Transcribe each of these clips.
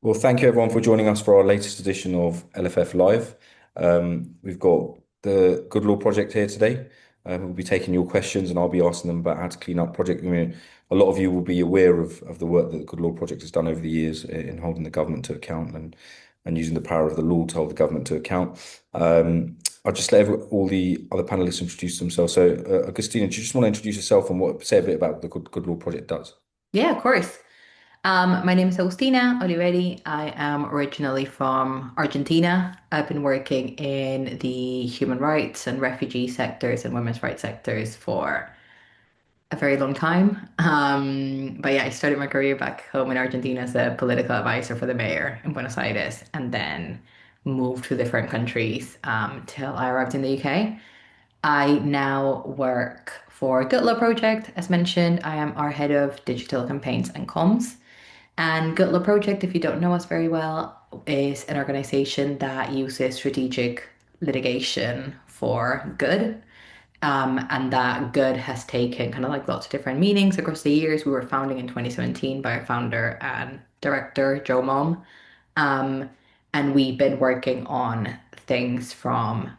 Well, thank you everyone for joining us for our latest edition of LFF Live. We've got the Good Law Project here today. We'll be taking your questions and I'll be asking them about how to clean up project. I mean, a lot of you will be aware of the work that the Good Law Project has done over the years in holding the government to account and using the power of the law to hold the government to account. I'll just let all the other panelists introduce themselves. So, Agustina, do you just want to introduce yourself and say a bit about what the Good Law Project does? Yeah, of course. My name is Agustina Oliveri. I am originally from Argentina. I've been working in the human rights and refugee sectors and women's rights sectors for a very long time. But yeah, I started my career back home in Argentina as a political advisor for the mayor in Buenos Aires, and then moved to different countries till I arrived in the UK. I now work for Good Law Project. As mentioned, I am our head of digital campaigns and comms. And Good Law Project, if you don't know us very well, is an organization that uses strategic litigation for good. And that good has taken kind of like lots of different meanings across the years. We were founded in 2017 by our founder and director, Joe Mom. Um, and we've been working on things from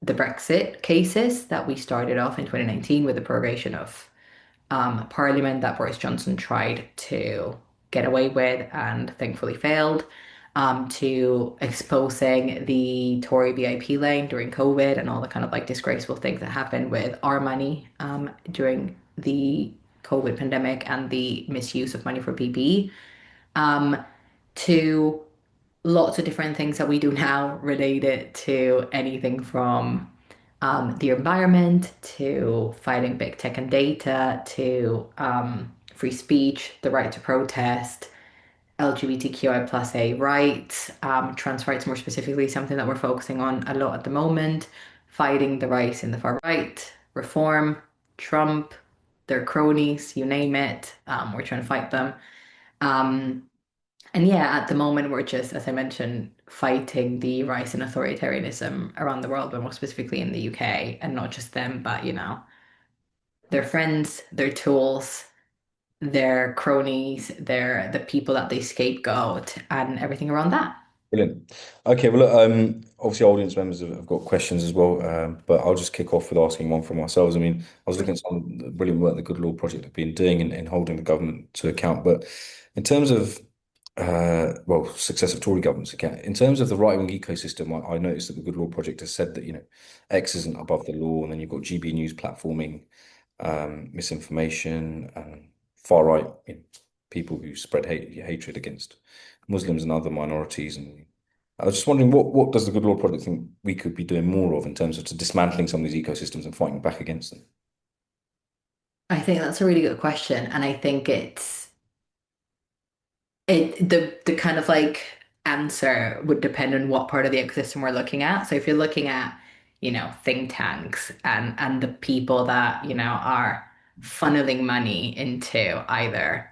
the Brexit cases that we started off in 2019 with the prorogation of Parliament that Boris Johnson tried to get away with and thankfully failed, to exposing the Tory VIP lane during COVID and all the kind of like disgraceful things that happened with our money during the COVID pandemic and the misuse of money for PPE, um, to lots of different things that we do now related to anything from the environment to fighting big tech and data to free speech, the right to protest, LGBTQI plus A rights, trans rights more specifically, something that we're focusing on a lot at the moment, fighting the rise in the far right, reform, Trump, their cronies, you name it. We're trying to fight them. Um, and yeah, at the moment, we're just, as I mentioned, fighting the rise in authoritarianism around the world, but more specifically in the UK, and not just them, but their friends, their tools, their cronies, the people that they scapegoat, and everything around that. Brilliant. Okay, well, look, obviously, audience members have got questions as well, but I'll just kick off with asking one from ourselves. I mean, I was looking at some of the brilliant work the Good Law Project have been doing in holding the government to account, but in terms of, well, successive Tory governments account, in terms of the right-wing ecosystem, I noticed that the Good Law Project has said that, X isn't above the law, and then you've got GB News platforming misinformation, far right people who spread hatred against Muslims and other minorities. And I was just wondering, what does the Good Law Project think we could be doing more of in terms of to dismantling some of these ecosystems and fighting back against them? I think that's a really good question, and I think the kind of like answer would depend on what part of the ecosystem we're looking at. So if you're looking at, think tanks and the people that, are funneling money into either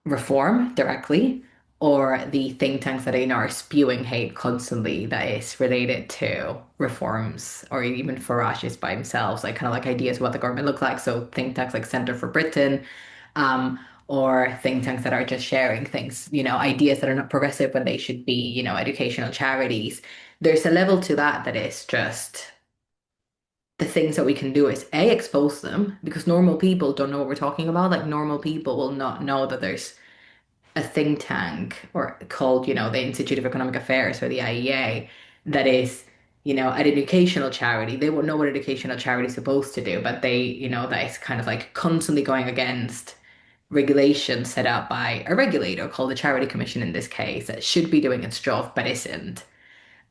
reform directly or the think tanks that are spewing hate constantly that is related to reforms or even Farage's by themselves, like kind of like ideas of what the government look like. So think tanks like Center for Britain, um, or think tanks that are just sharing things, ideas that are not progressive when they should be, educational charities. There's a level to that that is just the things that we can do is A, expose them because normal people don't know what we're talking about. Like normal people will not know that there's a think tank or called, the Institute of Economic Affairs or the IEA that is, an educational charity. They won't know what educational charity is supposed to do, but they, that is kind of like constantly going against regulations set out by a regulator called the Charity Commission in this case that should be doing its job but isn't.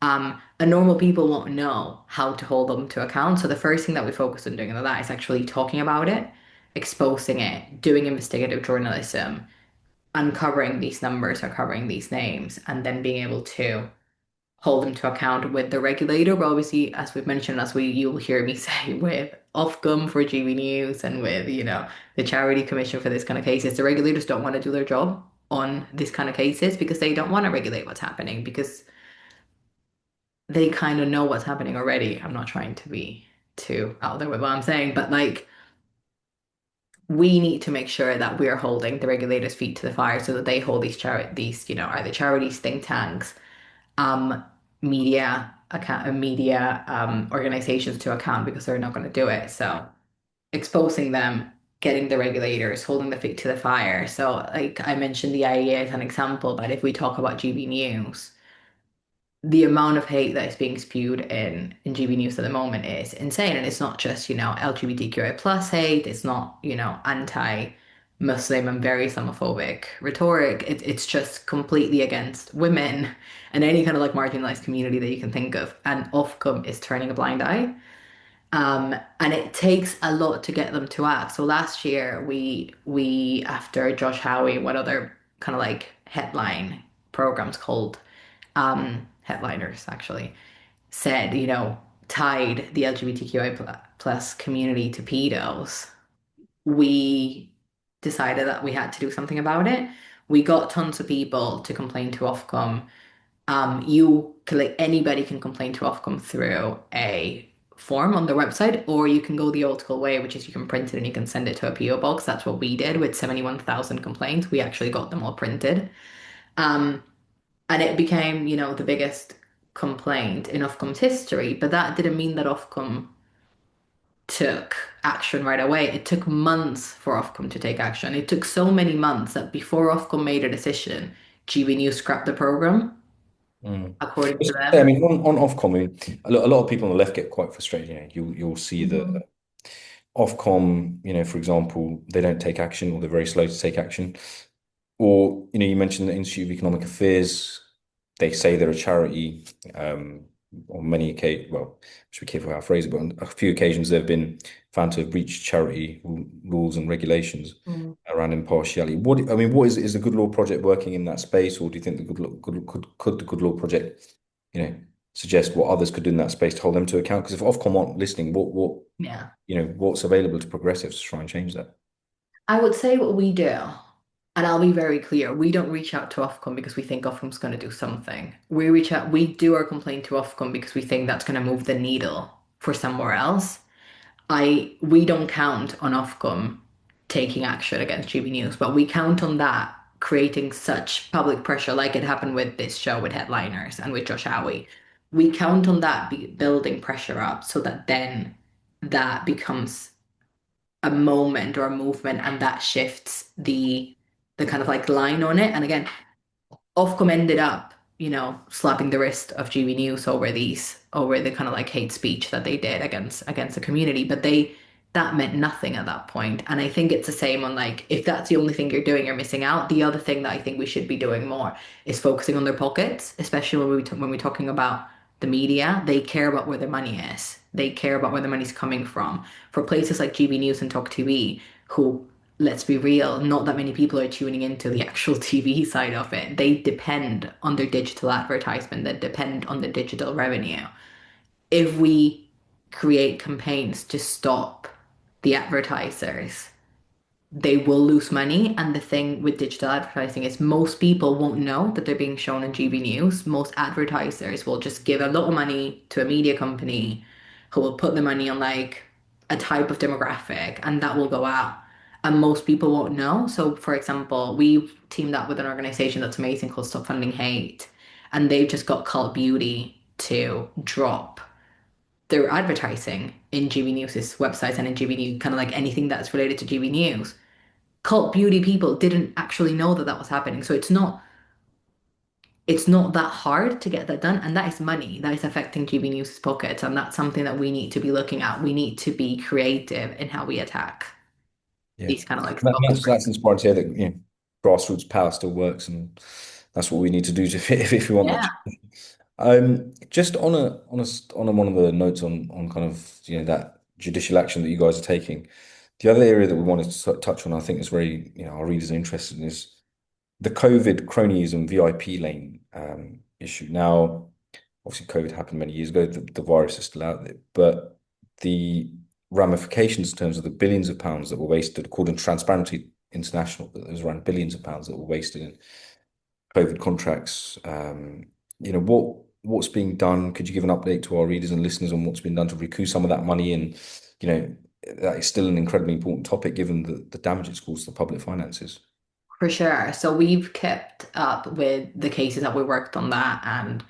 And normal people won't know how to hold them to account. So the first thing that we focus on doing in that is actually talking about it, exposing it, doing investigative journalism, uncovering these numbers, uncovering these names, and then being able to hold them to account with the regulator. But obviously, as we've mentioned, as you'll hear me say with Ofcom for GB News and with, the Charity Commission for this kind of cases, the regulators don't want to do their job on this kind of cases because they don't want to regulate what's happening because they kind of know what's happening already. I'm not trying to be too out there with what I'm saying, but like we need to make sure that we're holding the regulators' feet to the fire so that they hold these, either charities, think tanks, um, media organizations to account because they're not going to do it. So exposing them, getting the regulators, holding the feet to the fire. So like I mentioned the IEA as an example, but if we talk about GB News, the amount of hate that is being spewed in GB News at the moment is insane. And it's not just, LGBTQI plus hate, it's not, anti-Muslim and very Islamophobic rhetoric. It's just completely against women and any kind of like marginalized community that you can think of. And Ofcom is turning a blind eye. And it takes a lot to get them to act. So last year we after Josh Howie, what other kind of like headline programs called headliners actually said, tied the LGBTQI plus community to pedos. We decided that we had to do something about it. We got tons of people to complain to Ofcom. Like anybody can complain to Ofcom through a form on their website, or you can go the old school way, which is you can print it and you can send it to a PO box. That's what we did with 71,000 complaints. We actually got them all printed. Um, and it became, the biggest complaint in Ofcom's history. But that didn't mean that Ofcom took action right away. It took months for Ofcom to take action. It took so many months that before Ofcom made a decision, GB News scrapped the program, Mm. according to Just to say, I them. mean, on Ofcom, I mean, a lot of people on the left get quite frustrated. You'll see Mhm. that Ofcom, for example, they don't take action or they're very slow to take action. Or, you mentioned the Institute of Economic Affairs. They say they're a charity. On many occasions, well, I should be careful how I phrase it, but on a few occasions they've been found to have breached charity rules and regulations Mm. around impartiality. I mean, what is the Good Law Project working in that space, or do you think the could the Good Law Project, you know, suggest what others could do in that space to hold them to account? Because if Ofcom aren't listening, Yeah. what's available to progressives to try and change that? I would say what we do, and I'll be very clear, we don't reach out to Ofcom because we think Ofcom's going to do something. We do our complaint to Ofcom because we think that's going to move the needle for somewhere else. We don't count on Ofcom taking action against GB News, but we count on that creating such public pressure, like it happened with this show with headliners and with Josh Howie. We count on that building pressure up so that then that becomes a moment or a movement, and that shifts the kind of like line on it. And again, Ofcom ended up, slapping the wrist of GB News over the kind of like hate speech that they did against the community. But that meant nothing at that point. And I think it's the same on like if that's the only thing you're doing, you're missing out. The other thing that I think we should be doing more is focusing on their pockets, especially when we're talking about the media. They care about where their money is. They care about where the money's coming from. For places like GB News and Talk TV, who, let's be real, not that many people are tuning into the actual TV side of it. They depend on their digital advertisement, that depend on the digital revenue. If we create campaigns to stop the advertisers, they will lose money. And the thing with digital advertising is most people won't know that they're being shown on GB News. Most advertisers will just give a lot of money to a media company who will put the money on like a type of demographic and that will go out. And most people won't know. So, for example, we've teamed up with an organization that's amazing called Stop Funding Hate. And they've just got Cult Beauty to drop their advertising in GB News's websites and in GB News, kind of like anything that's related to GB News. Cult beauty people didn't actually know that that was happening. So it's not that hard to get that done, and that is money that is affecting GB News's pockets, and that's something that we need to be looking at. We need to be creative in how we attack Yeah, these kind of like That- spokes. that's inspiring to hear that grassroots power still works, and that's what we need to do to if we want that. Yeah. Just on one of the notes on kind of that judicial action that you guys are taking. The other area that we wanted to touch on, I think, is very our readers are interested in is the COVID cronyism VIP lane issue. Now, obviously, COVID happened many years ago. The virus is still out there, but the ramifications in terms of the billions of pounds that were wasted, according to Transparency International, that there was around billions of pounds that were wasted in COVID contracts. What's being done? Could you give an update to our readers and listeners on what's been done to recoup some of that money? And, you know, that is still an incredibly important topic given the damage it's caused to the public finances. For sure. So we've kept up with the cases that we worked on that. And,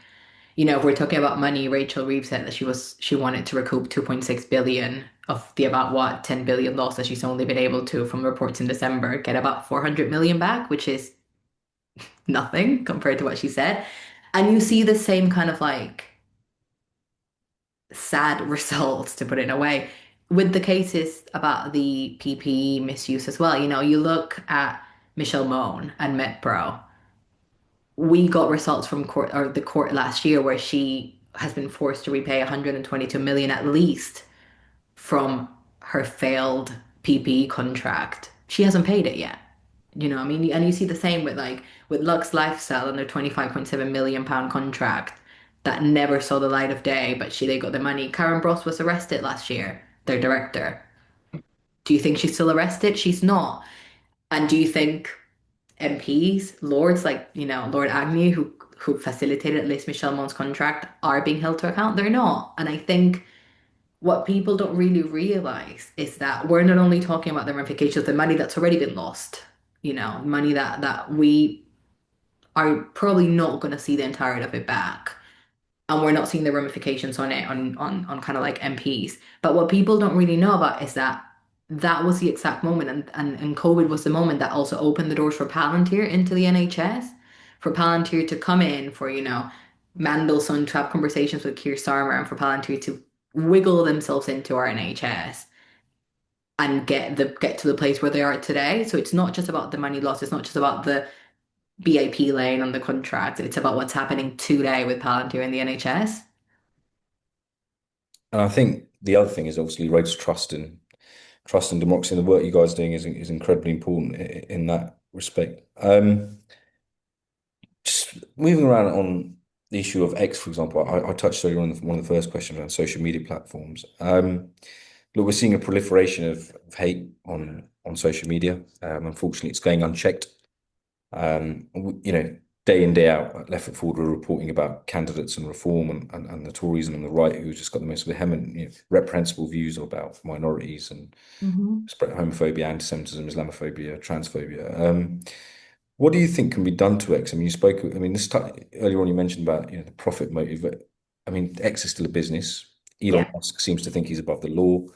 if we're talking about money, Rachel Reeves said that she wanted to recoup 2.6 billion of the about what 10 billion loss that she's only been able to, from reports in December, get about 400 million back, which is nothing compared to what she said. And you see the same kind of like sad results, to put it in a way, with the cases about the PPE misuse as well. You look at Michelle Mone and MetPro. We got results from court or the court last year where she has been forced to repay 122 million at least from her failed PPE contract. She hasn't paid it yet. What I mean? And you see the same with with Lux Lifestyle and their 25.7 million pound contract that never saw the light of day, but they got the money. Karen Bross was arrested last year, their director. Do you think she's still arrested? She's not. And do you think MPs, lords like, Lord Agnew, who facilitated Liz Michelle Mon's contract, are being held to account? They're not. And I think what people don't really realize is that we're not only talking about the ramifications of the money that's already been lost, money that we are probably not going to see the entirety of it back. And we're not seeing the ramifications on it on kind of like MPs. But what people don't really know about is that that was the exact moment, and COVID was the moment that also opened the doors for Palantir into the NHS, for Palantir to come in, for Mandelson to have conversations with Keir Starmer, and for Palantir to wiggle themselves into our NHS and get to the place where they are today. So it's not just about the money loss. It's not just about the BIP lane on the contract. It's about what's happening today with Palantir in the NHS. And I think the other thing is obviously Rhodes trust and democracy, and the work you guys are doing is incredibly important in that respect. Just moving around on the issue of X, for example, I touched earlier on one of the first questions around social media platforms. Look, we're seeing a proliferation of hate on social media. Unfortunately, it's going unchecked. Day in, day out, Left Foot Forward were reporting about candidates and reform and the Tories and the right who just got the most vehement, reprehensible views about minorities and Hmm. spread homophobia, anti-Semitism, Islamophobia, transphobia. What do you think can be done to X? I mean, you spoke, I mean, earlier on you mentioned about, the profit motive, but I mean, X is still a business. Elon Yeah. Musk seems to think he's above the law,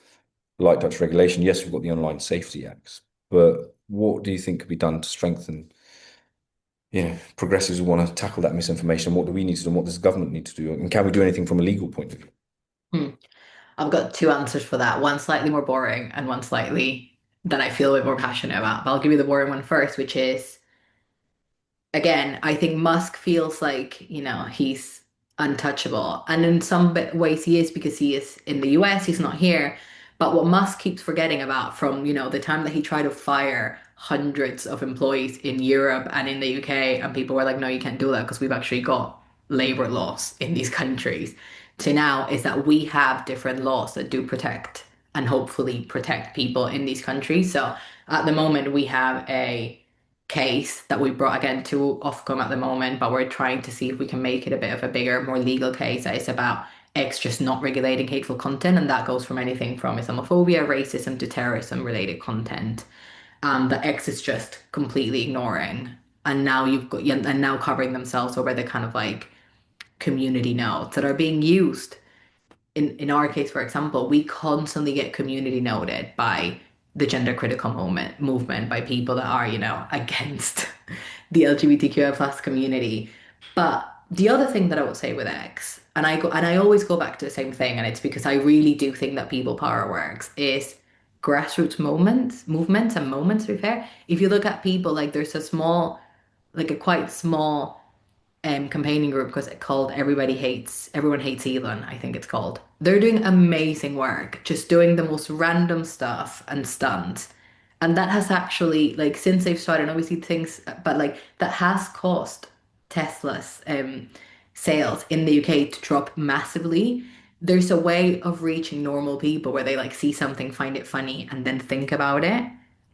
light touch regulation. Yes, we've got the Online Safety Acts, but what do you think could be done to strengthen, progressives who want to tackle that misinformation? What do we need to do? And what does the government need to do? And can we do anything from a legal point of view? Hmm. I've got two answers for that. One slightly more boring and one slightly that I feel a bit more passionate about. But I'll give you the boring one first, which is, again, I think Musk feels like, he's untouchable. And in some ways he is, because he is in the US, he's not here. But what Musk keeps forgetting about, from, the time that he tried to fire hundreds of employees in Europe and in the UK, and people were like, no, you can't do that because we've actually got labor laws in these countries, to now, is that we have different laws that do protect and hopefully protect people in these countries. So at the moment, we have a case that we brought again to Ofcom at the moment, but we're trying to see if we can make it a bit of a bigger, more legal case that is about X just not regulating hateful content, and that goes from anything from Islamophobia, racism to terrorism related content. That X is just completely ignoring, and now you've got, yeah, and now covering themselves over the kind of like community notes that are being used in our case, for example, we constantly get community noted by the gender critical movement, by people that are, against the LGBTQI plus community. But the other thing that I would say with X, and I always go back to the same thing, and it's because I really do think that people power works, is grassroots movements and moments, to be fair. If you look at people, like there's a quite small campaigning group, because it called Everyone Hates Elon, I think it's called. They're doing amazing work, just doing the most random stuff and stunts. And that has actually, like, since they've started, obviously things, but like that has caused Tesla's sales in the UK to drop massively. There's a way of reaching normal people where they like see something, find it funny, and then think about it.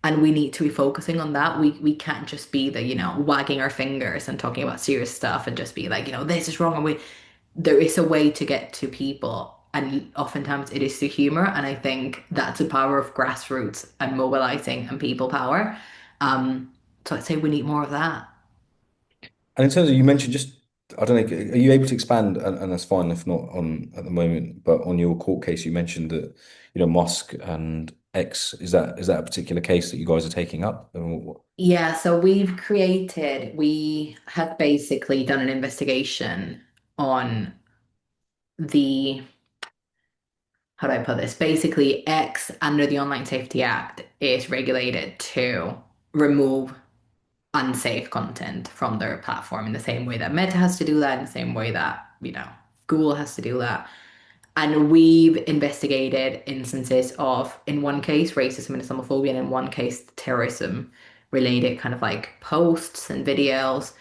And we need to be focusing on that. We can't just be the, wagging our fingers and talking about serious stuff and just be like, this is wrong. And there is a way to get to people. and oftentimes it is through humor. And I think that's the power of grassroots and mobilizing and people power. Um, so I'd say we need more of that. And in terms of, you mentioned just, I don't know, are you able to expand, and that's fine if not on at the moment, but on your court case, you mentioned that, Musk and X, is that a particular case that you guys are taking up? Yeah, so we have basically done an investigation on the, how do I put this? Basically, X under the Online Safety Act is regulated to remove unsafe content from their platform in the same way that Meta has to do that, in the same way that, Google has to do that. And we've investigated instances of, in one case, racism and Islamophobia, and in one case, terrorism related kind of like posts and videos,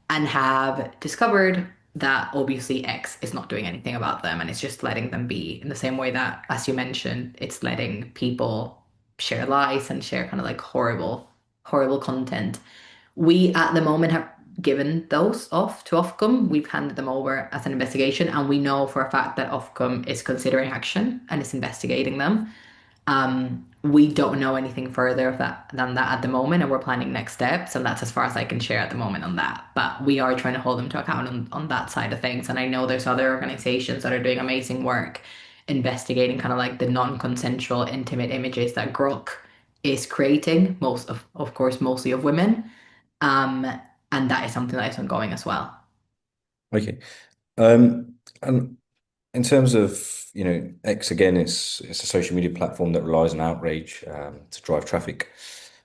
and have discovered that obviously X is not doing anything about them and it's just letting them be in the same way that, as you mentioned, it's letting people share lies and share kind of like horrible, horrible content. We at the moment have given those off to Ofcom. We've handed them over as an investigation, and we know for a fact that Ofcom is considering action and is investigating them. We don't know anything further of that than that at the moment, and we're planning next steps, and that's as far as I can share at the moment on that. But we are trying to hold them to account on that side of things. And I know there's other organizations that are doing amazing work investigating kind of like the non-consensual intimate images that Grok is creating, of course, mostly of women. Um, and that is something that is ongoing as well. Okay. And in terms of, X again, it's a social media platform that relies on outrage to drive traffic.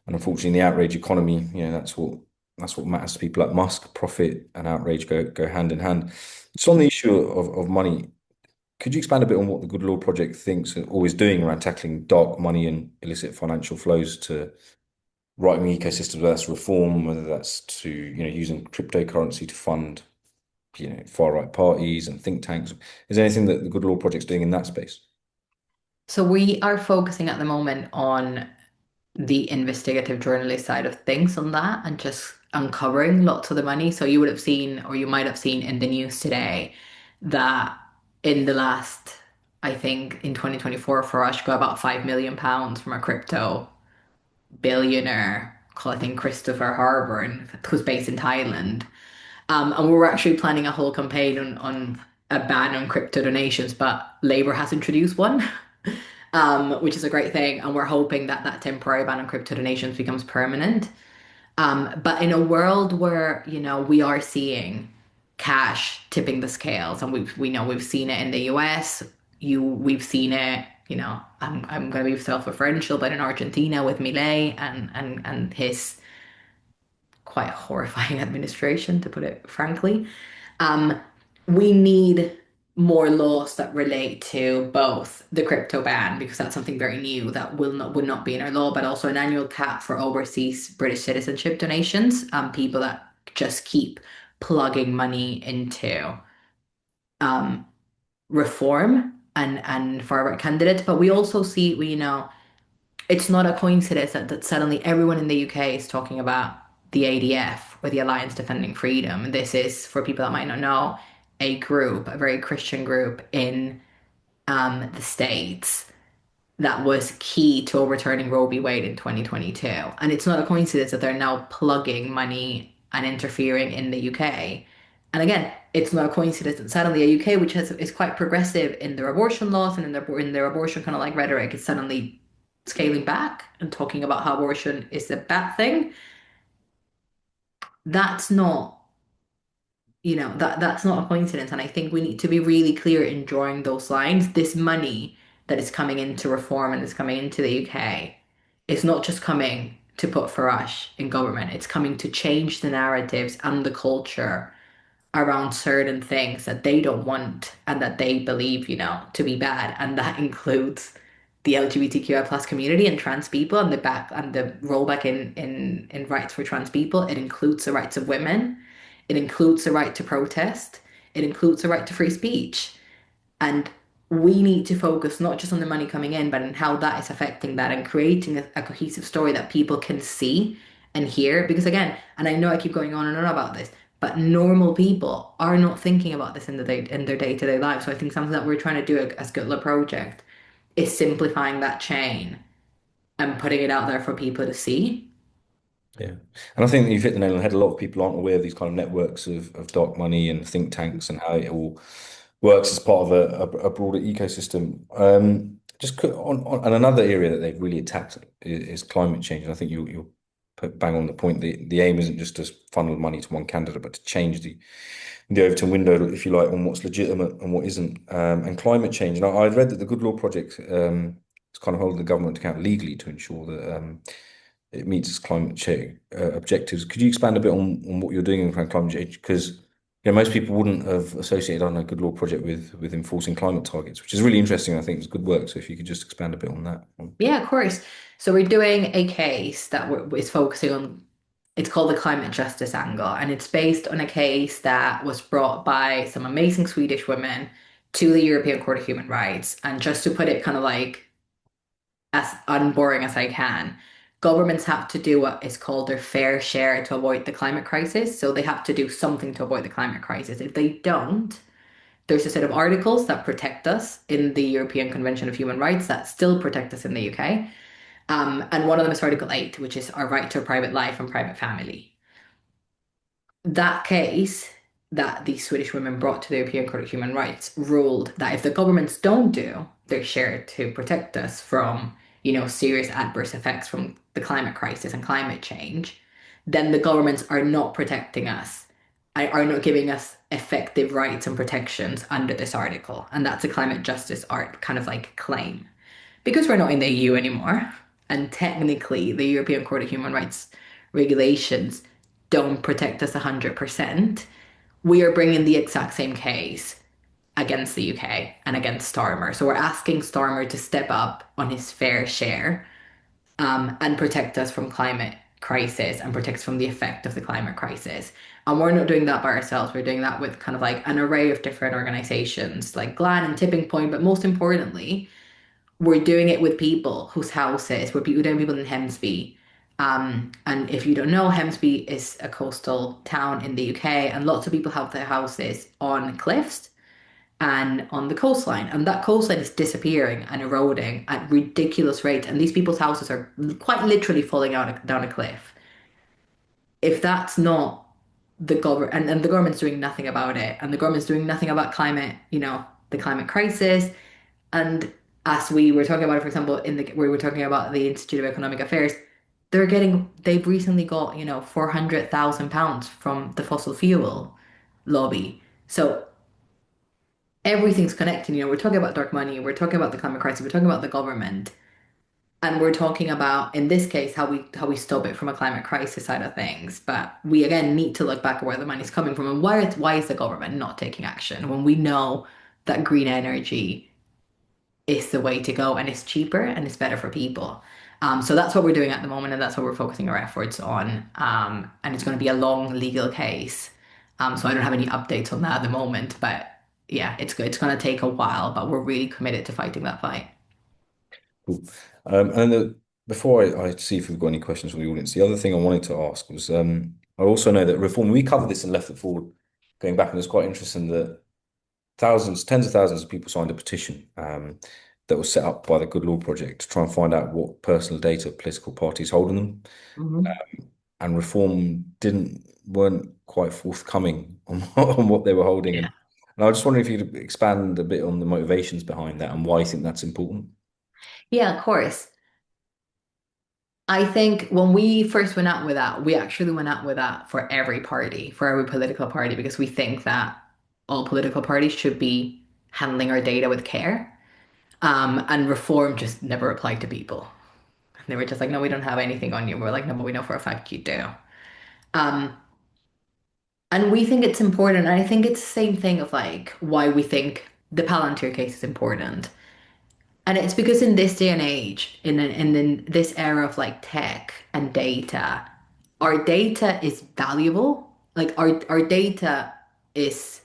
And unfortunately, in the outrage economy, that's what matters to people like Musk. Profit and outrage go hand in hand. Just on the issue of money, could you expand a bit on what the Good Law Project thinks or is doing around tackling dark money and illicit financial flows to right-wing ecosystems, whether that's reform, whether that's to, using cryptocurrency to fund, far-right parties and think tanks? Is there anything that the Good Law Project's doing in that space? So we are focusing at the moment on the investigative journalist side of things on that and just uncovering lots of the money. So you would have seen, or you might have seen in the news today, that in the last, I think in 2024, Farage got about £5 million from a crypto billionaire called, I think, Christopher Harbour, who's based in Thailand. And we were actually planning a whole campaign on a ban on crypto donations, but Labour has introduced one, which is a great thing. And we're hoping that that temporary ban on crypto donations becomes permanent. But in a world where, we are seeing cash tipping the scales, and we know we've seen it in the US, we've seen it, I'm going to be self-referential, but in Argentina with Milei and his quite horrifying administration, to put it frankly. Um, we need more laws that relate to both the crypto ban, because that's something very new that would not be in our law, but also an annual cap for overseas British citizenship donations, people that just keep plugging money into um, reform and far right candidates. But we also see, it's not a coincidence that suddenly everyone in the UK is talking about the ADF, or the Alliance Defending Freedom. This is, for people that might not know, a very Christian group in the States that was key to overturning Roe v. Wade in 2022. And it's not a coincidence that they're now plugging money and interfering in the UK. And again, it's not a coincidence that suddenly a UK, which is quite progressive in their abortion laws and in their abortion kind of like rhetoric, is suddenly scaling back and talking about how abortion is a bad thing. That's not, that's not a coincidence. And I think we need to be really clear in drawing those lines. This money that is coming into reform and is coming into the UK is not just coming to put Farage in government. It's coming to change the narratives and the culture around certain things that they don't want and that they believe, to be bad. And that includes the LGBTQI plus community and trans people, and the rollback in rights for trans people. It includes the rights of women. It includes the right to protest. It includes the right to free speech. And we need to focus not just on the money coming in, but on how that is affecting that and creating a cohesive story that people can see and hear. Because again, and I know I keep going on and on about this, but normal people are not thinking about this in in their day-to-day lives. So I think something that we're trying to do as Gutla Project is simplifying that chain and putting it out there for people to see. Yeah. And I think you've hit the nail on the head. A lot of people aren't aware of these kind of networks of dark money and think tanks and how it all works as part of a broader ecosystem. And another area that they've really attacked is climate change. And I think you'll put bang on the point. The aim isn't just to funnel money to one candidate, but to change the Overton window, if you like, on what's legitimate and what isn't. And climate change. And I read that the Good Law Project is kind of holding the government to account legally to ensure that it meets its climate change objectives. Could you expand a bit on what you're doing around climate change? Because most people wouldn't have associated on a Good Law Project with enforcing climate targets, which is really interesting. I think it's good work. So if you could just expand a bit on that. Yeah, of course. So we're doing a case that is focusing on, it's called the climate justice angle, and it's based on a case that was brought by some amazing Swedish women to the European Court of Human Rights. And just to put it kind of like as unboring as I can, governments have to do what is called their fair share to avoid the climate crisis. So they have to do something to avoid the climate crisis. If they don't, there's a set of articles that protect us in the European Convention of Human Rights that still protect us in the UK. And one of them is Article 8, which is our right to a private life and private family. That case that the Swedish women brought to the European Court of Human Rights ruled that if the governments don't do their share to protect us from, serious adverse effects from the climate crisis and climate change, then the governments are not protecting us, are not giving us effective rights and protections under this article. And that's a climate justice art kind of like claim. Because we're not in the EU anymore, and technically the European Court of Human Rights regulations don't protect us 100%, we are bringing the exact same case against the UK and against Starmer. So we're asking Starmer to step up on his fair share and protect us from climate crisis and protect us from the effect of the climate crisis. And we're not doing that by ourselves. We're doing that with kind of like an array of different organizations like GLAN and Tipping Point, but most importantly, we're doing it with people whose houses, we're doing people in Hemsby. And if you don't know, Hemsby is a coastal town in the UK, and lots of people have their houses on cliffs and on the coastline. And that coastline is disappearing and eroding at ridiculous rates. And these people's houses are quite literally falling out down a cliff. If that's not the government, and the government's doing nothing about it, and the government's doing nothing about climate, the climate crisis, and as we were talking about, for example, we were talking about the Institute of Economic Affairs, they've recently got, £400,000 from the fossil fuel lobby. So everything's connected. We're talking about dark money, we're talking about the climate crisis, we're talking about the government, and we're talking about, in this case, how we stop it from a climate crisis side of things. But we again need to look back at where the money's coming from and why is the government not taking action when we know that green energy is the way to go and it's cheaper and it's better for people. So that's what we're doing at the moment and that's what we're focusing our efforts on. And it's going to be a long legal case. So I don't have any updates on that at the moment, but yeah, it's good. It's going to take a while, but we're really committed to fighting that fight. Cool. Before I see if we've got any questions from the audience, the other thing I wanted to ask was I also know that reform, we covered this in Left Foot Forward going back, and it's quite interesting that tens of thousands of people signed a petition that was set up by the Good Law Project to try and find out what personal data political parties hold on them. Mhm. And reform weren't quite forthcoming on, on what they were holding. Yeah. And I was just wondering if you could expand a bit on the motivations behind that and why you think that's important. Yeah, of course. I think when we first went out with that, we actually went out with that for every party, for every political party, because we think that all political parties should be handling our data with care. And reform just never applied to people. They were just like, no, we don't have anything on you. We're like, no, but we know for a fact you do. Um, and we think it's important. And I think it's the same thing of like why we think the Palantir case is important. And it's because in this day and age, in this era of like tech and data, our data is valuable. Like our data is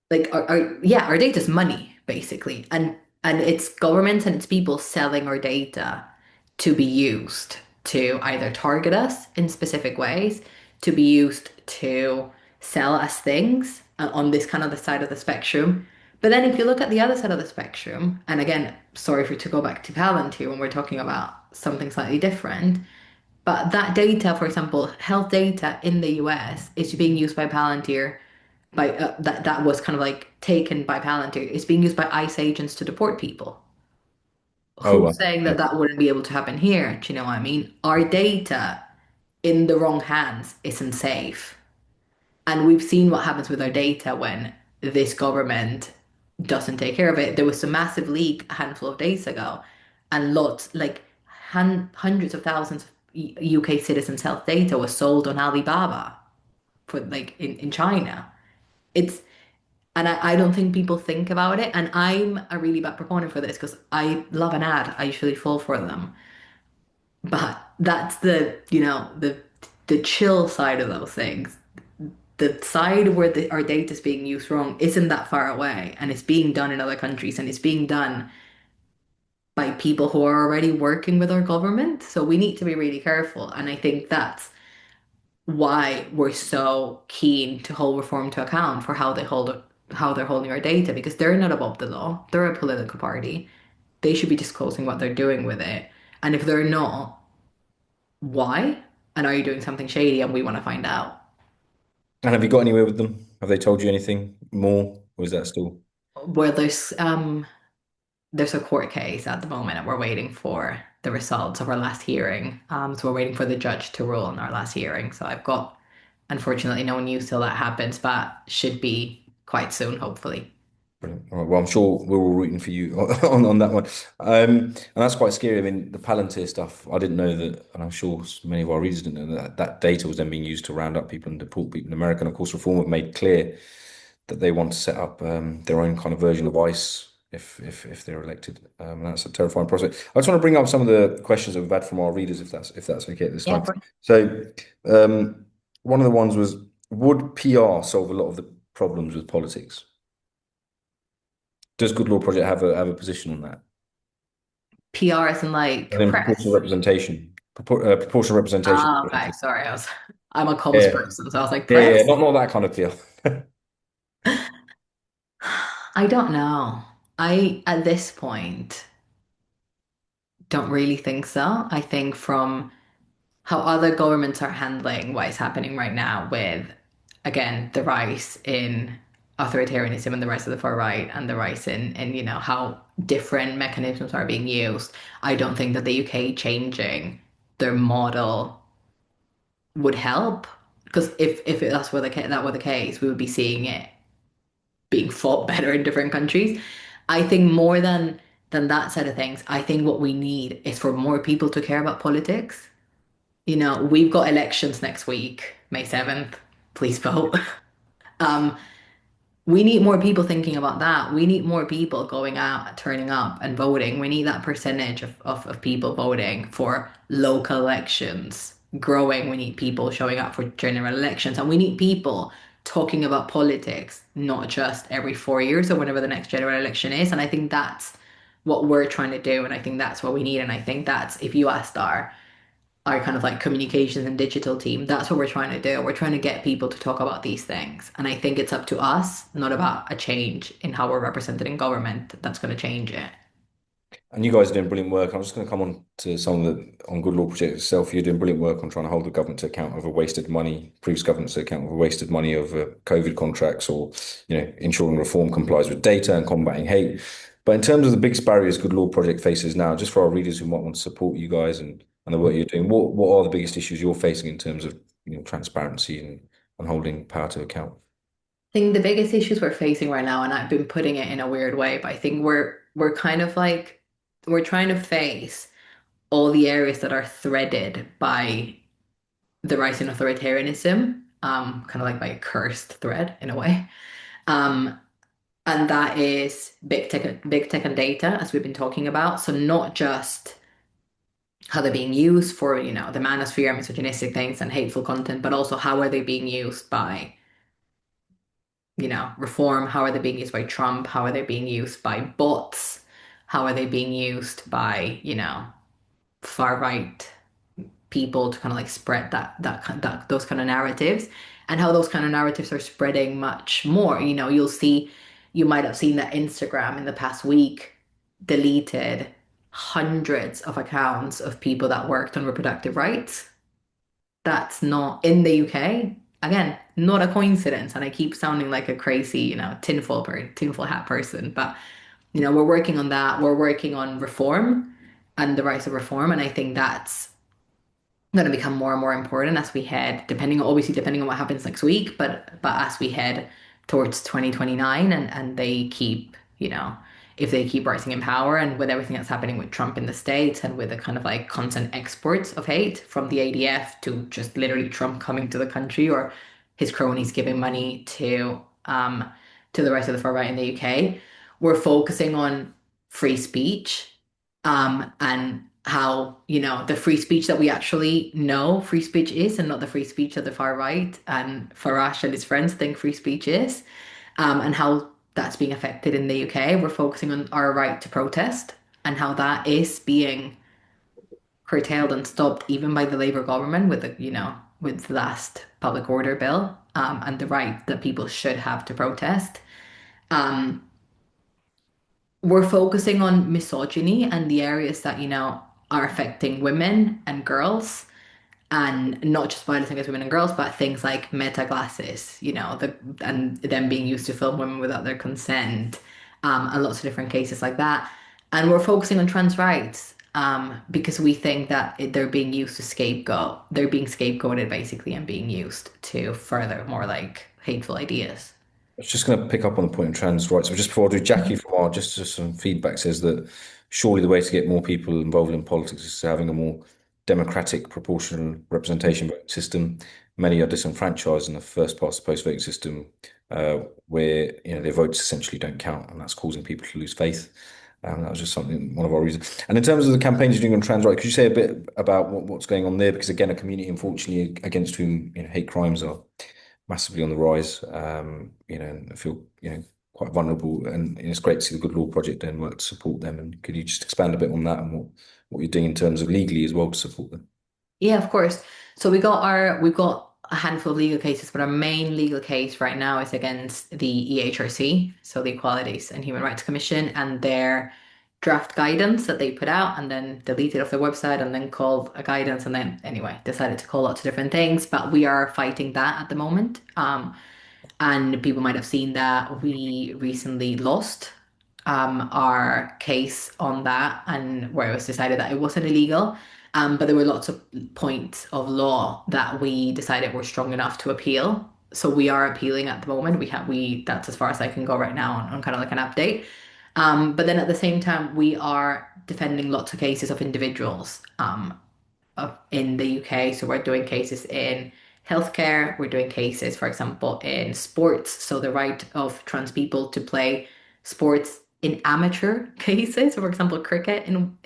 like our data is money basically, and it's governments and it's people selling our data to be used to either target us in specific ways, to be used to sell as things on this kind of the side of the spectrum. But then if you look at the other side of the spectrum, and again, sorry for to go back to Palantir when we're talking about something slightly different, but that data, for example, health data in the US is being used by Palantir by that was kind of like taken by Palantir. It's being used by ICE agents to deport people. Oh, Who's well. saying Yeah. that that wouldn't be able to happen here? Do you know what I mean? Our data in the wrong hands isn't safe. And we've seen what happens with our data when this government doesn't take care of it. There was a massive leak a handful of days ago, and lots, like hundreds of thousands of UK citizens' health data was sold on Alibaba for like in China. It's and I don't think people think about it. And I'm a really bad proponent for this because I love an ad. I usually fall for them. But that's the chill side of those things. The side where our data is being used wrong isn't that far away, and it's being done in other countries, and it's being done by people who are already working with our government. So we need to be really careful, and I think that's why we're so keen to hold reform to account for how they're holding our data, because they're not above the law. They're a political party. They should be disclosing what they're doing with it, and if they're not, why? And are you doing something shady? And we want to find out. And have you got anywhere with them? Have they told you anything more, or is that still? Well, there's a court case at the moment, and we're waiting for the results of our last hearing. So we're waiting for the judge to rule on our last hearing. So I've got, unfortunately, no news till that happens, but should be quite soon, hopefully. Brilliant. All right, well, I'm sure we're all rooting for you on that one. And that's quite scary. I mean, the Palantir stuff, I didn't know that, and I'm sure many of our readers didn't know that that data was then being used to round up people and deport people in America. And of course, Reform have made clear that they want to set up their own kind of version of ICE if they're elected. And that's a terrifying prospect. I just want to bring up some of the questions that we've had from our readers, if that's okay at this Yeah, time. So, one of the ones was, would PR solve a lot of the problems with politics? Does Good Law Project have a position on that? PR isn't And like then proportional press. representation, proportional representation. Ah, okay. Sorry, I'm a comms Yeah, person, so I was like, yeah, yeah. press? Not that kind of PR. I don't know. I, at this point, don't really think so. I think from how other governments are handling what is happening right now with, again, the rise in authoritarianism and the rise of the far right and the rise in how different mechanisms are being used. I don't think that the UK changing their model would help, because if that's that were the case, we would be seeing it being fought better in different countries. I think more than that side of things, I think what we need is for more people to care about politics. We've got elections next week, May 7th. Please vote. Um, we need more people thinking about that. We need more people going out, turning up and voting. We need that percentage of people voting for local elections growing. We need people showing up for general elections. And we need people talking about politics, not just every 4 years or whenever the next general election is. And I think that's what we're trying to do. And I think that's what we need. And I think that's, if you asked our kind of like communications and digital team. That's what we're trying to do. We're trying to get people to talk about these things. And I think it's up to us, not about a change in how we're represented in government, that's going to change it. And you guys are doing brilliant work. I'm just going to come on to some of the on Good Law Project itself. You're doing brilliant work on trying to hold the government to account over wasted money, previous government to account over wasted money over COVID contracts, or ensuring reform complies with data and combating hate. But in terms of the biggest barriers Good Law Project faces now, just for our readers who might want to support you guys and the work you're doing, what are the biggest issues you're facing in terms of transparency and holding power to account? I think the biggest issues we're facing right now, and I've been putting it in a weird way, but I think we're kind of like we're trying to face all the areas that are threaded by the rise in authoritarianism, kind of like by a cursed thread in a way. Um, and that is big tech and data, as we've been talking about. So not just how they're being used for, the manosphere, misogynistic things and hateful content, but also how are they being used by, reform? How are they being used by Trump? How are they being used by bots? How are they being used by, far right people to kind of like spread those kind of narratives, and how those kind of narratives are spreading much more. You might have seen that Instagram in the past week deleted hundreds of accounts of people that worked on reproductive rights. That's not in the UK. Again, not a coincidence. And I keep sounding like a crazy, tinfoil hat person. But, we're working on that. We're working on reform and the rights of reform. And I think that's going to become more and more important as we head, depending on what happens next week, but as we head towards 2029 and they keep, if they keep rising in power and with everything that's happening with Trump in the States and with the kind of like constant exports of hate from the ADF to just literally Trump coming to the country or his cronies giving money to the rest of the far right in the UK, we're focusing on free speech and how, the free speech that we actually know free speech is and not the free speech that the far right and Farage and his friends think free speech is, and how that's being affected in the UK. We're focusing on our right to protest and how that is being curtailed and stopped even by the Labour government with the last public order bill, and the right that people should have to protest. Um, we're focusing on misogyny and the areas that, are affecting women and girls, and not just violence against women and girls, but things like meta glasses, and them being used to film women without their consent, and lots of different cases like that. And we're focusing on trans rights, because we think that they're being scapegoated basically and being used to further more like hateful ideas. I was just going to pick up on the point of trans rights. But just before I do, Jackie from our just some feedback says that surely the way to get more people involved in politics is having a more democratic proportional representation voting system. Many are disenfranchised in the first past the post voting system, where their votes essentially don't count, and that's causing people to lose faith. That was just something, one of our reasons. And in terms of the campaigns you're doing on trans rights, could you say a bit about what's going on there? Because again, a community, unfortunately, against whom hate crimes are massively on the rise. And I feel quite vulnerable, and it's great to see the Good Law Project and work to support them. And could you just expand a bit on that and what you're doing in terms of legally as well to support them? Yeah, of course. So we've got a handful of legal cases, but our main legal case right now is against the EHRC, so the Equalities and Human Rights Commission, and their draft guidance that they put out and then deleted off their website and then called a guidance and then anyway decided to call lots of different things. But we are fighting that at the moment. And people might have seen that we recently lost our case on that, and where it was decided that it wasn't illegal. But there were lots of points of law that we decided were strong enough to appeal. So we are appealing at the moment. That's as far as I can go right now on kind of like an update. But then at the same time, we are defending lots of cases of individuals. In the UK. So we're doing cases in healthcare, we're doing cases, for example, in sports. So the right of trans people to play sports in amateur cases, for example, cricket in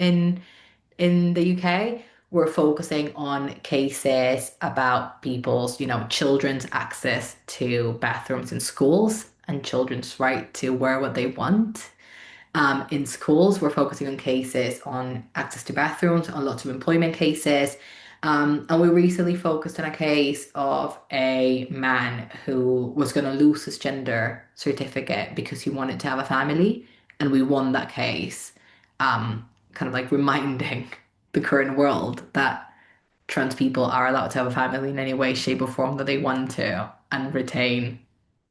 the UK. We're focusing on cases about people's, children's access to bathrooms in schools and children's right to wear what they want. In schools, we're focusing on cases on access to bathrooms, on lots of employment cases. And we recently focused on a case of a man who was going to lose his gender certificate because he wanted to have a family. And we won that case, kind of like reminding the current world that trans people are allowed to have a family in any way, shape, or form that they want to and retain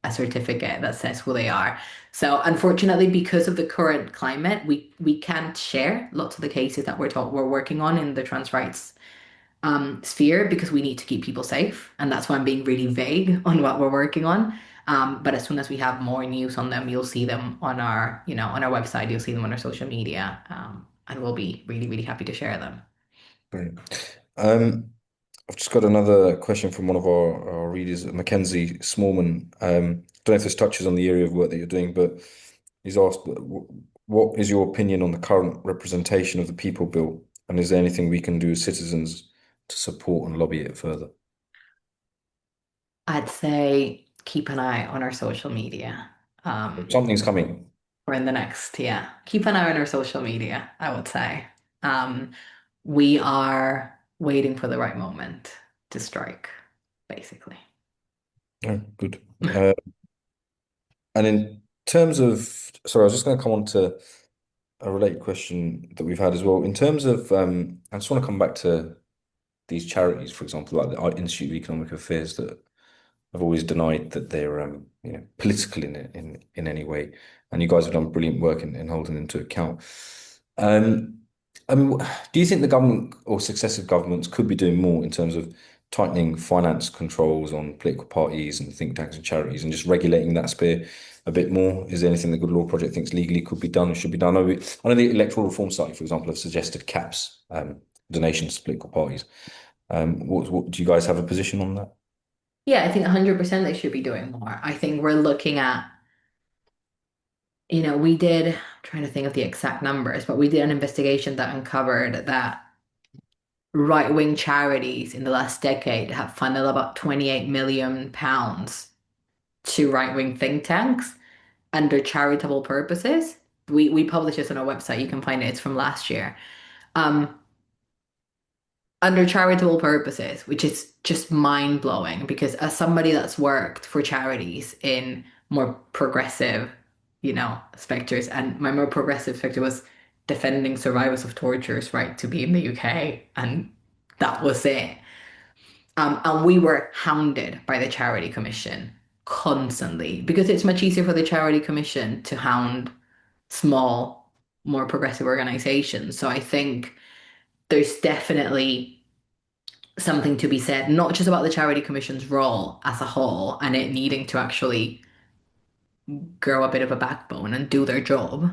a certificate that says who they are. So unfortunately, because of the current climate, we can't share lots of the cases that we're working on in the trans rights sphere because we need to keep people safe, and that's why I'm being really vague on what we're working on. But as soon as we have more news on them, you'll see them on our website. You'll see them on our social media, and we'll be really, really happy to share them. Brilliant. I've just got another question from one of our readers, Mackenzie Smallman. Don't know if this touches on the area of work that you're doing, but he's asked, what is your opinion on the current representation of the People Bill? And is there anything we can do as citizens to support and lobby it further? I'd say keep an eye on our social media. Um, Something's coming. or in the next, yeah. Keep an eye on our social media, I would say. Um, we are waiting for the right moment to strike, basically. Oh, good. Uh, and in terms of, sorry, I was just going to come on to a related question that we've had as well. In terms of, I just want to come back to these charities, for example, like the Institute of Economic Affairs that have always denied that they're political in any way, and you guys have done brilliant work in holding them to account. Um, I mean, do you think the government or successive governments could be doing more in terms of tightening finance controls on political parties and think tanks and charities, and just regulating that sphere a bit more? Is there anything the Good Law Project thinks legally could be done or should be done? I know the Electoral Reform Society, for example, have suggested caps donations to political parties. What do you guys have a position on that? Yeah, I think 100% they should be doing more. I think we're looking at, we did, I'm trying to think of the exact numbers, but we did an investigation that uncovered that right-wing charities in the last decade have funneled about 28 million pounds to right-wing think tanks under charitable purposes. We publish this on our website. You can find it. It's from last year. Um, Under charitable purposes, which is just mind-blowing because as somebody that's worked for charities in more progressive, specters, and my more progressive sector was defending survivors of torture's right to be in the UK, and that was it. And we were hounded by the Charity Commission constantly because it's much easier for the Charity Commission to hound small, more progressive organizations. So I think there's definitely something to be said, not just about the Charity Commission's role as a whole and it needing to actually grow a bit of a backbone and do their job,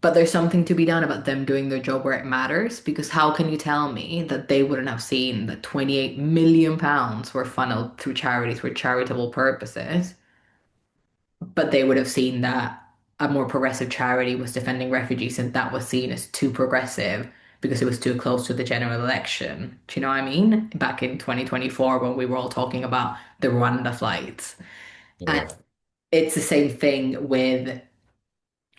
but there's something to be done about them doing their job where it matters, because how can you tell me that they wouldn't have seen that 28 million pounds were funneled through charities for charitable purposes, but they would have seen that a more progressive charity was defending refugees and that was seen as too progressive because it was too close to the general election. Do you know what I mean? Back in 2024 when we were all talking about the Rwanda flights. And Yeah. it's the same thing with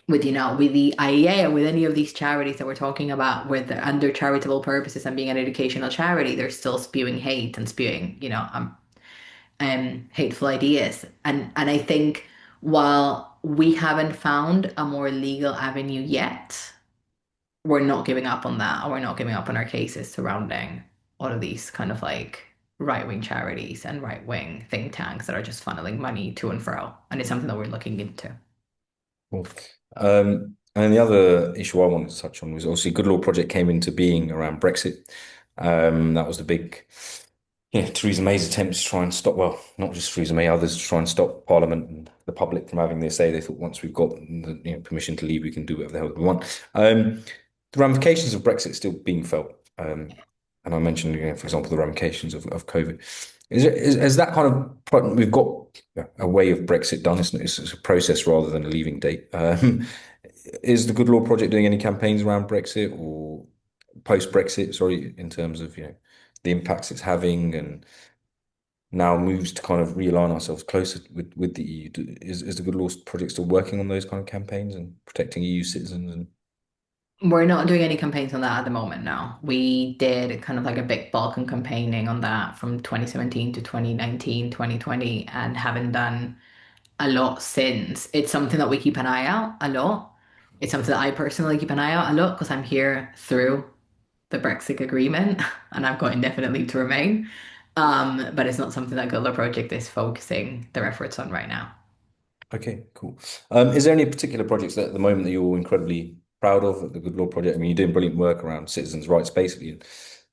the IEA or with any of these charities that we're talking about, where they're under charitable purposes and being an educational charity, they're still spewing hate and spewing, hateful ideas. And I think while we haven't found a more legal avenue yet, we're not giving up on that, or we're not giving up on our cases surrounding all of these kind of like right-wing charities and right-wing think tanks that are just funneling money to and fro. And it's something that we're looking into. Cool. And then the other issue I wanted to touch on was obviously Good Law Project came into being around Brexit. That was the big, Theresa May's attempt to try and stop, well, not just Theresa May, others to try and stop Parliament and the public from having their say. They thought once we've got the, permission to leave, we can do whatever the hell we want. The ramifications of Brexit are still being felt. And I mentioned, for example, the ramifications of COVID. Is that kind of we've got a way of Brexit done? It's a process rather than a leaving date. Is the Good Law Project doing any campaigns around Brexit or post-Brexit? Sorry, in terms of the impacts it's having, and now moves to kind of realign ourselves closer with the EU. Is the Good Law Project still working on those kind of campaigns and protecting EU citizens? And We're not doing any campaigns on that at the moment now. We did kind of like a big Balkan campaigning on that from 2017 to 2019, 2020, and haven't done a lot since. It's something that we keep an eye out a lot. It's something that I personally keep an eye out a lot because I'm here through the Brexit agreement and I've got indefinite leave to remain. But it's not something that Gullah Project is focusing their efforts on right now. okay, cool. Is there any particular projects that at the moment that you're incredibly proud of at the Good Law Project? I mean, you're doing brilliant work around citizens' rights, basically,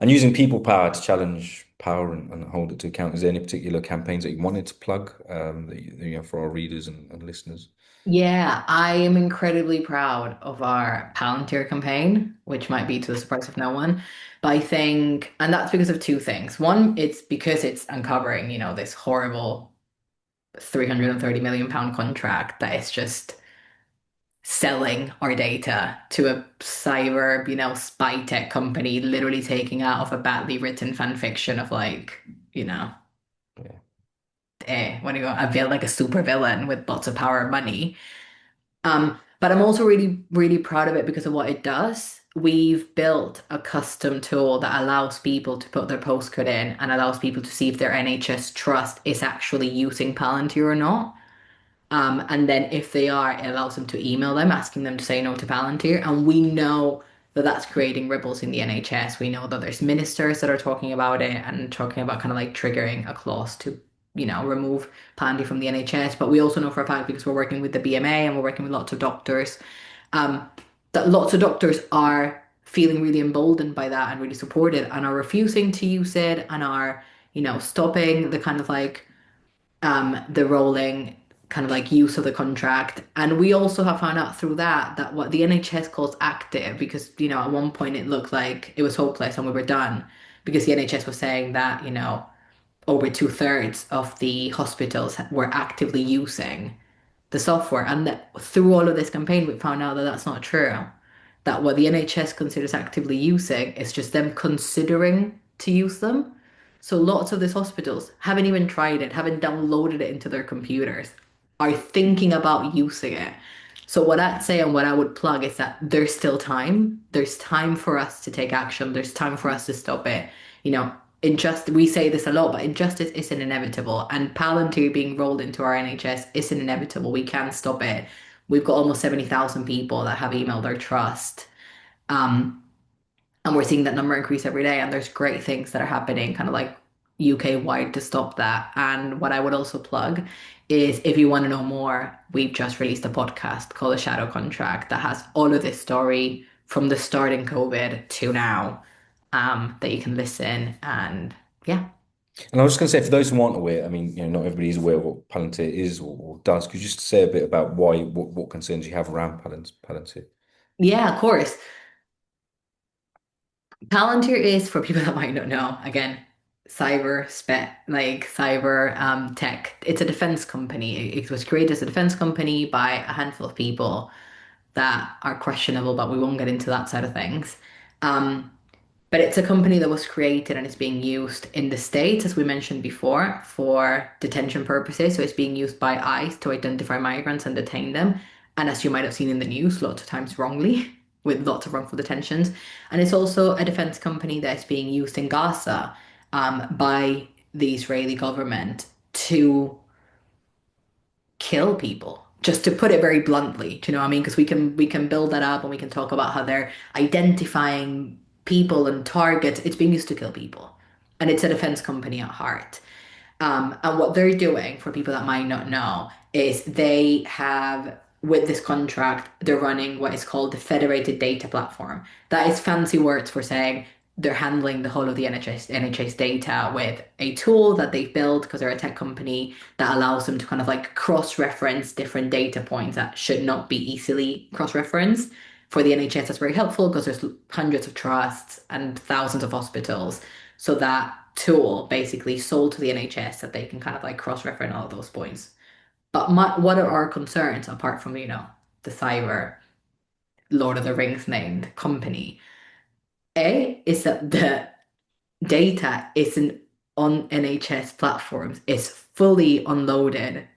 and using people power to challenge power and hold it to account. Is there any particular campaigns that you wanted to plug for our readers and listeners? Yeah, I am incredibly proud of our Palantir campaign, which might be to the surprise of no one. But I think, and that's because of two things. One, it's because it's uncovering, this horrible 330 million pound contract that is just selling our data to a cyber, spy tech company, literally taking out of a badly written fan fiction of like, you know, Yeah. what do you I feel like a super villain with lots of power and money. But I'm also really, really proud of it because of what it does. we've built a custom tool that allows people to put their postcode in and allows people to see if their NHS trust is actually using Palantir or not. And then if they are, it allows them to email them asking them to say no to Palantir. And we know that that's creating ripples in the NHS. We know that there's ministers that are talking about it and talking about kind of like triggering a clause to, remove Palantir from the NHS. But we also know for a fact because we're working with the BMA and we're working with lots of doctors, um, that lots of doctors are feeling really emboldened by that and really supported and are refusing to use it and are, stopping the kind of like the rolling kind of like use of the contract. And we also have found out through that what the NHS calls active, because, at one point it looked like it was hopeless and we were done because the NHS was saying that, over two-thirds of the hospitals were actively using the software. And that through all of this campaign, we found out that that's not true. That what the NHS considers actively using is just them considering to use them. So lots of these hospitals haven't even tried it, haven't downloaded it into their computers, are thinking about using it. So what I'd say and what I would plug is that there's still time. There's time for us to take action. There's time for us to stop it. Injustice, we say this a lot, but injustice isn't inevitable. And Palantir being rolled into our NHS isn't inevitable. We can stop it. We've got almost 70,000 people that have emailed their trust. Um, and we're seeing that number increase every day. And there's great things that are happening kind of like UK wide to stop that. And what I would also plug is if you want to know more, we've just released a podcast called The Shadow Contract that has all of this story from the start in COVID to now, that you can listen and yeah. And I was just going to say, for those who aren't aware, I mean, not everybody is aware of what Palantir is or does. Could you just say a bit about what concerns you have around Palantir? Yeah, of course. Palantir is, for people that might not know, again, cyber tech. It's a defense company. It was created as a defense company by a handful of people that are questionable, but we won't get into that side of things. Um, but it's a company that was created and is being used in the States, as we mentioned before, for detention purposes. So it's being used by ICE to identify migrants and detain them. And as you might have seen in the news, lots of times wrongly, with lots of wrongful detentions. And it's also a defense company that's being used in Gaza, by the Israeli government to kill people. Just to put it very bluntly, do you know what I mean? Because we can build that up and we can talk about how they're identifying people and targets. It's being used to kill people. And it's a defense company at heart. And what they're doing, for people that might not know, is they have, with this contract, they're running what is called the Federated Data Platform. That is fancy words for saying they're handling the whole of the NHS data with a tool that they've built because they're a tech company that allows them to kind of like cross-reference different data points that should not be easily cross-referenced. For the NHS, that's very helpful because there's hundreds of trusts and thousands of hospitals. So that tool basically sold to the NHS that they can kind of like cross-reference all of those points. But what are our concerns apart from, the cyber Lord of the Rings named company? A is that the data isn't on NHS platforms, it's fully unloaded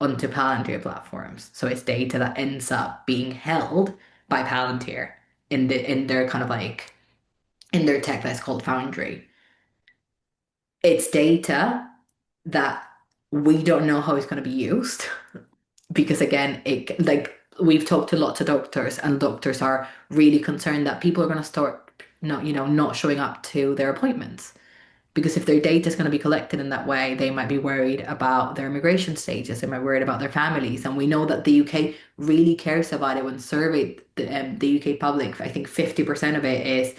onto Palantir platforms. So it's data that ends up being held by Palantir in their kind of like in their tech that's called Foundry. It's data that we don't know how it's going to be used because again, it like we've talked to lots of doctors and doctors are really concerned that people are going to start not showing up to their appointments because if their data is going to be collected in that way, they might be worried about their immigration status, they might be worried about their families, and we know that the UK really cares about it. When surveyed the UK public, I think 50% of it is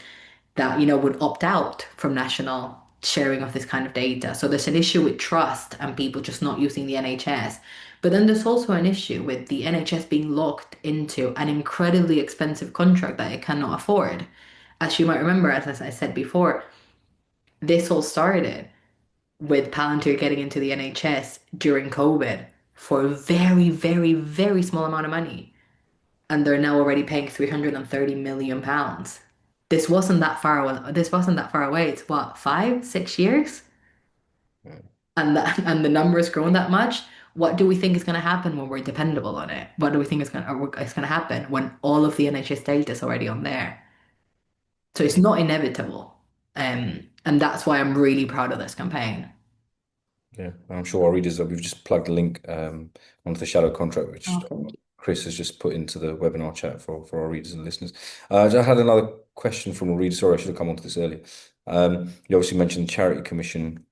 that, would opt out from national sharing of this kind of data. So there's an issue with trust and people just not using the NHS. But then there's also an issue with the NHS being locked into an incredibly expensive contract that it cannot afford. As you might remember, as I said before, this all started with Palantir getting into the NHS during COVID for a very, very, very small amount of money. And they're now already paying 330 million pounds. This wasn't that far away. It's what, 5, 6 years? And the number has grown that much. What do we think is going to happen when we're dependable on it? What do we think is going to happen when all of the NHS data is already on there? So it's not inevitable. And that's why I'm really proud of this campaign. Yeah, I'm sure our readers, we've just plugged a link onto the shadow contract, which Oh, thank you. Chris has just put into the webinar chat for our readers and listeners. I had another question from a reader. Sorry, I should have come onto this earlier. You obviously mentioned the Charity Commission.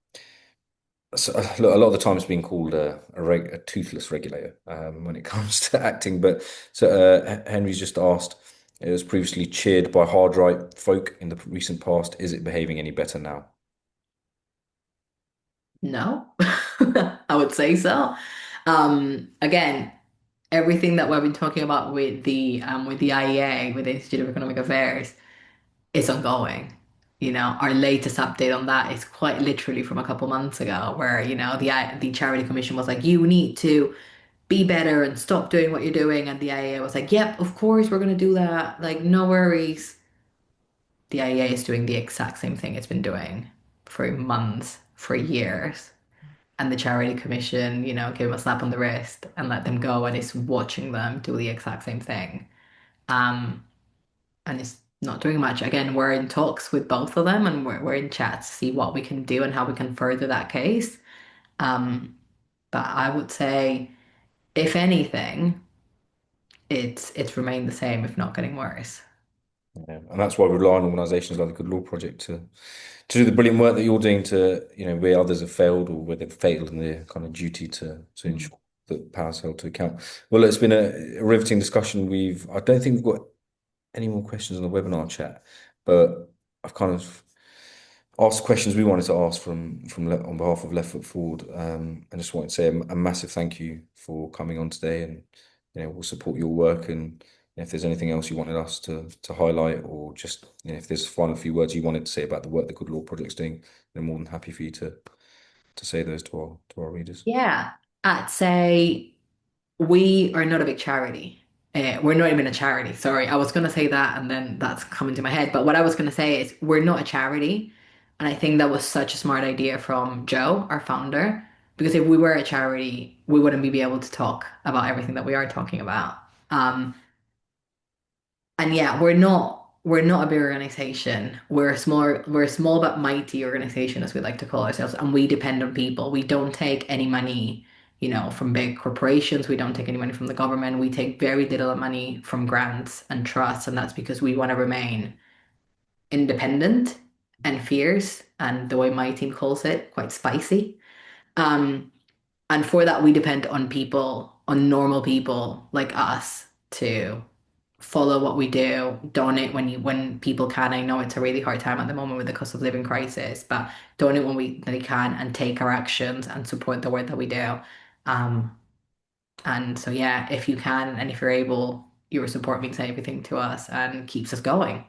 So, look, a lot of the time it's been called a toothless regulator when it comes to acting. But so Henry's just asked, it was previously cheered by hard right folk in the recent past. Is it behaving any better now? No, I would say so. Again, everything that we've been talking about with the IEA, with the Institute of Economic Affairs, is ongoing. Our latest update on that is quite literally from a couple months ago, where the Charity Commission was like, you need to be better and stop doing what you're doing, and the IEA was like, yep, of course we're gonna do that. Like, no worries. The IEA is doing the exact same thing it's been doing for months, for years. And the Charity Commission, gave them a slap on the wrist and let them go, and is watching them do the exact same thing. Um, and it's not doing much. Again, we're in talks with both of them, and we're in chats to see what we can do and how we can further that case. Um, but I would say, if anything, it's remained the same, if not getting worse. Yeah. And that's why we rely on organisations like the Good Law Project to do the brilliant work that you're doing to, where others have failed or where they've failed in their kind of duty to Mm. ensure that power's held to account. Well, it's been a riveting discussion. I don't think we've got any more questions on the webinar chat, but I've kind of asked questions we wanted to ask on behalf of Left Foot Forward. I just want to say a massive thank you for coming on today, and we'll support your work. And if there's anything else you wanted us to highlight, or just if there's final few words you wanted to say about the work the Good Law Project's doing, then more than happy for you to say those to our readers. Yeah, I'd say we are not a big charity. We're not even a charity. Sorry, I was going to say that and then that's come into my head. But what I was going to say is we're not a charity. And I think that was such a smart idea from Joe, our founder, because if we were a charity, we wouldn't be able to talk about everything that we are talking about. Um, and yeah, we're not a big organization. We're a small but mighty organization, as we like to call ourselves, and we depend on people. We don't take any money, from big corporations. We don't take any money from the government. We take very little money from grants and trusts, and that's because we want to remain independent and fierce, and the way my team calls it, quite spicy. Um, and for that, we depend on people, on normal people like us to follow what we do, donate when people can. I know it's a really hard time at the moment with the cost of living crisis, but donate when they can and take our actions and support the work that we do. Um, and so yeah, if you can and if you're able, your support means everything to us and keeps us going.